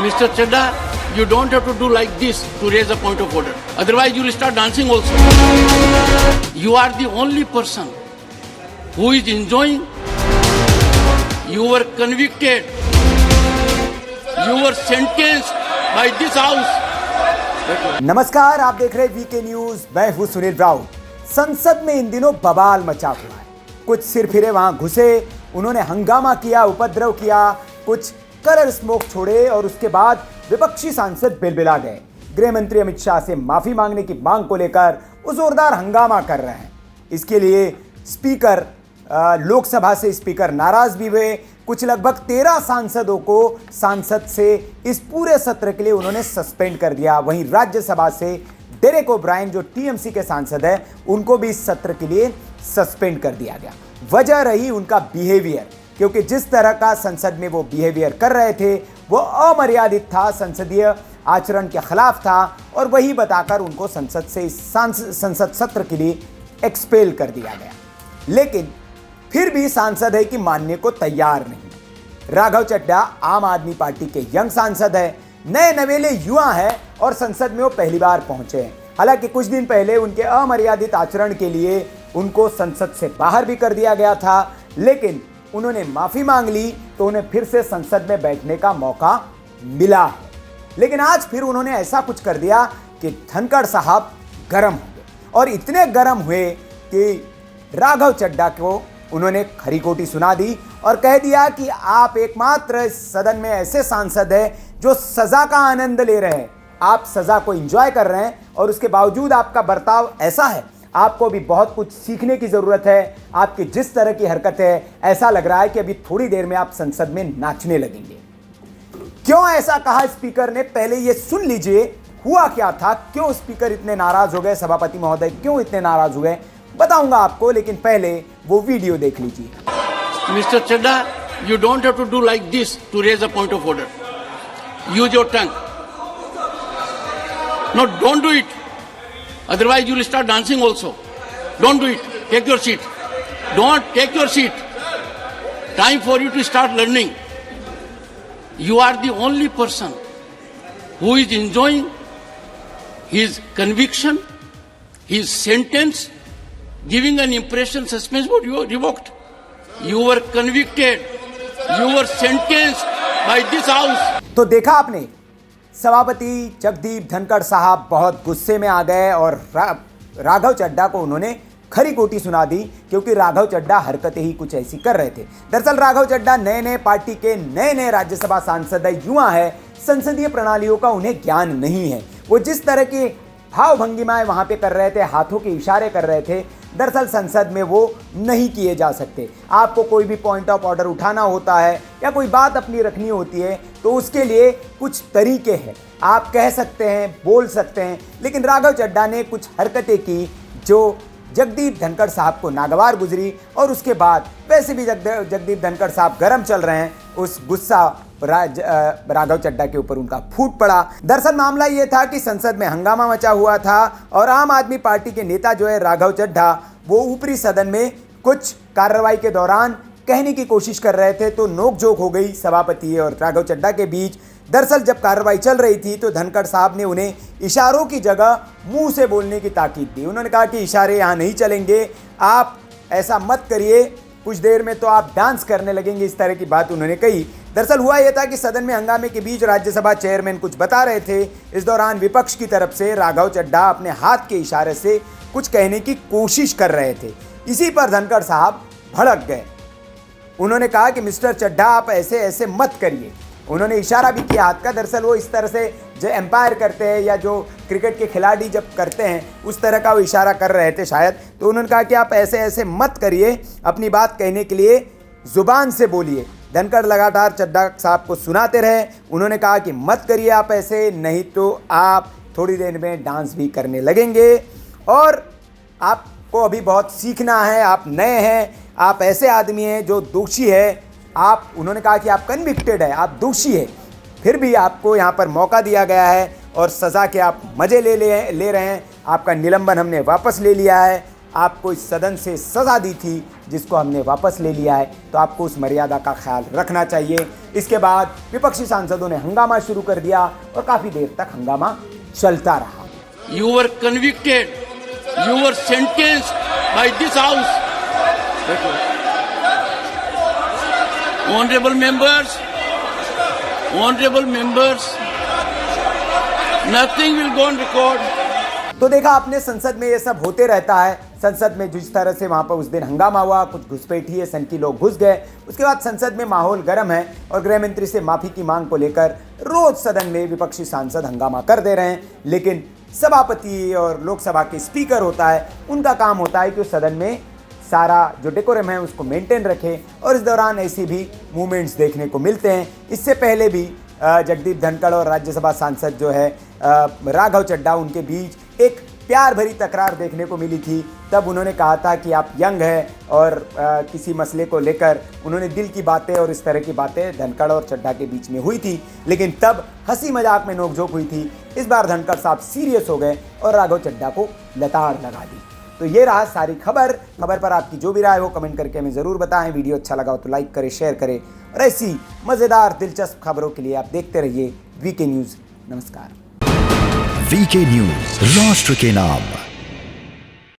Mr. Chadda, you don't have to do like this to raise a point of order. Otherwise, you will start dancing also. You are the only person who is enjoying. You were convicted. You were sentenced by this house. नमस्कार, आप देख रहे हैं VK news. मैं हूं सुनील राउत। संसद में इन दिनों बवाल मचा हुआ है। कुछ सिरफिरे वहां घुसे, उन्होंने हंगामा किया, उपद्रव किया, कुछ कलर स्मोक छोड़े और उसके बाद विपक्षी सांसद बिलबिला गए। गृह मंत्री अमित शाह से माफी मांगने की मांग को लेकर वो जोरदार हंगामा कर रहे हैं। इसके लिए स्पीकर लोकसभा से स्पीकर नाराज भी हुए। कुछ लगभग 13 सांसदों को सांसद से इस पूरे सत्र के लिए उन्होंने सस्पेंड कर दिया। वहीं राज्यसभा से डेरेक ओब्रायन जो टीएमसी के सांसद हैं, उनको भी इस सत्र के लिए सस्पेंड कर दिया गया। वजह रही उनका बिहेवियर, क्योंकि जिस तरह का संसद में वो बिहेवियर कर रहे थे वो अमर्यादित था, संसदीय आचरण के खिलाफ था और वही बताकर उनको संसद से संसद सत्र के लिए एक्सपेल कर दिया गया। लेकिन फिर भी सांसद है कि मानने को तैयार नहीं। राघव चड्ढा आम आदमी पार्टी के यंग सांसद है, नए नवेले युवा है और संसद में वो पहली बार पहुंचे हैं। हालांकि कुछ दिन पहले उनके अमर्यादित आचरण के लिए उनको संसद से बाहर भी कर दिया गया था, लेकिन उन्होंने माफी मांग ली तो उन्हें फिर से संसद में बैठने का मौका मिला है। लेकिन आज फिर उन्होंने ऐसा कुछ कर दिया कि धनखड़ साहब गर्म हो गए और इतने गर्म हुए कि राघव चड्ढा को उन्होंने खरी खोटी सुना दी और कह दिया कि आप एकमात्र सदन में ऐसे सांसद हैं जो सजा का आनंद ले रहे हैं। आप सजा को एंजॉय कर रहे हैं और उसके बावजूद आपका बर्ताव ऐसा है। आपको भी बहुत कुछ सीखने की जरूरत है। आपकी जिस तरह की हरकत है, ऐसा लग रहा है कि अभी थोड़ी देर में आप संसद में नाचने लगेंगे। क्यों ऐसा कहा स्पीकर ने, पहले ये सुन लीजिए हुआ क्या था, क्यों स्पीकर इतने नाराज हो गए, सभापति महोदय क्यों इतने नाराज हुए, बताऊंगा आपको, लेकिन पहले वो वीडियो देख लीजिए। Mr. Chadda, you don't have to do like this to raise a point of order. Use your tongue. No, don't do it. Otherwise, you will start dancing also. Don't do it. Take your seat. Don't take your seat. Time for you to start learning. You are the only person who is enjoying his conviction, his sentence, giving an impression suspense would you revoked. You were convicted. You were sentenced by this house. तो देखा आपने, सभापति जगदीप धनखड़ साहब बहुत गुस्से में आ गए और राघव चड्ढा को उन्होंने खरी खोटी सुना दी, क्योंकि राघव चड्ढा हरकतें ही कुछ ऐसी कर रहे थे। दरअसल राघव चड्ढा नए पार्टी के नए राज्यसभा सांसद है, युवा है, संसदीय प्रणालियों का उन्हें ज्ञान नहीं है। वो जिस तरह की भाव भंगिमाएं वहां पे कर रहे थे, हाथों के इशारे कर रहे थे, दरअसल संसद में वो नहीं किए जा सकते। आपको कोई भी पॉइंट ऑफ ऑर्डर उठाना होता है या कोई बात अपनी रखनी होती है तो उसके लिए कुछ तरीके हैं। आप कह सकते हैं, बोल सकते हैं, लेकिन राघव चड्ढा ने कुछ हरकतें की जो जगदीप धनखड़ साहब को नागवार गुजरी और उसके बाद वैसे भी जगदीप धनखड़ साहब गर्म चल रहे हैं, उस गुस्सा राघव चड्ढा के ऊपर उनका फूट पड़ा। दरअसल मामला ये था कि संसद में हंगामा मचा हुआ था और आम आदमी पार्टी के नेता जो है राघव चड्ढा, वो ऊपरी सदन में कुछ कार्रवाई के दौरान कहने की कोशिश कर रहे थे, तो नोकझोंक हो गई सभापति और राघव चड्ढा के बीच। दरअसल जब कार्रवाई चल रही थी तो धनखड़ साहब ने उन्हें इशारों की जगह मुंह से बोलने की ताकीद दी। उन्होंने कहा कि इशारे यहाँ नहीं चलेंगे, आप ऐसा मत करिए, कुछ देर में तो आप डांस करने लगेंगे, इस तरह की बात उन्होंने कही। दरअसल हुआ यह था कि सदन में हंगामे के बीच राज्यसभा चेयरमैन कुछ बता रहे थे। इस दौरान विपक्ष की तरफ से राघव चड्ढा अपने हाथ के इशारे से कुछ कहने की कोशिश कर रहे थे। इसी पर धनखड़ साहब भड़क गए। उन्होंने कहा कि मिस्टर चड्ढा, आप ऐसे ऐसे मत करिए। उन्होंने इशारा भी किया हाथ का। दरअसल वो इस तरह से जो एम्पायर करते हैं या जो क्रिकेट के खिलाड़ी जब करते हैं उस तरह का वो इशारा कर रहे थे शायद। तो उन्होंने कहा कि आप ऐसे ऐसे मत करिए, अपनी बात कहने के लिए जुबान से बोलिए। धनखड़ लगातार चड्ढा साहब को सुनाते रहे। उन्होंने कहा कि मत करिए आप ऐसे, नहीं तो आप थोड़ी देर में डांस भी करने लगेंगे और आपको अभी बहुत सीखना है, आप नए हैं, आप ऐसे आदमी हैं जो दोषी है। आप, उन्होंने कहा कि आप कन्विक्टेड है, आप दोषी है, फिर भी आपको यहाँ पर मौका दिया गया है और सज़ा के आप मज़े ले रहे हैं। आपका निलंबन हमने वापस ले लिया है, आपको इस सदन से सजा दी थी जिसको हमने वापस ले लिया है, तो आपको उस मर्यादा का ख्याल रखना चाहिए। इसके बाद विपक्षी सांसदों ने हंगामा शुरू कर दिया और काफी देर तक हंगामा चलता रहा। You were convicted. You were sentenced by this house. Honorable members, nothing will go on record. तो देखा आपने, संसद में ये सब होते रहता है। संसद में जिस तरह से वहां पर उस दिन हंगामा हुआ, कुछ घुसपैठी है, सनकी लोग घुस गए। उसके बाद संसद में माहौल गर्म है और गृह मंत्री से माफी की मांग को लेकर रोज सदन में विपक्षी सांसद हंगामा कर दे रहे हैं। लेकिन सभापति और लोकसभा के स्पीकर होता है, उनका काम होता है कि उस सदन में सारा जो डेकोरम है उसको मेंटेन रखे, और इस दौरान ऐसे भी मूवमेंट्स देखने को मिलते हैं। इससे पहले भी जगदीप धनखड़ और राज्यसभा सांसद जो है राघव चड्ढा, उनके बीच एक प्यार भरी तकरार देखने को मिली थी। तब उन्होंने कहा था कि आप यंग हैं और किसी मसले को लेकर उन्होंने दिल की बातें और इस तरह की बातें धनखड़ और चड्ढा के बीच में हुई थी, लेकिन तब हंसी मजाक में नोकझोंक हुई थी। इस बार धनखड़ साहब सीरियस हो गए और राघव चड्ढा को लताड़ लगा दी। तो ये रहा सारी खबर पर आपकी जो भी राय हो कमेंट करके हमें ज़रूर बताएं। वीडियो अच्छा लगा हो तो लाइक करें, शेयर करें, और ऐसी मज़ेदार दिलचस्प खबरों के लिए आप देखते रहिए वीके न्यूज़। नमस्कार। वीके न्यूज़, राष्ट्र के नाम।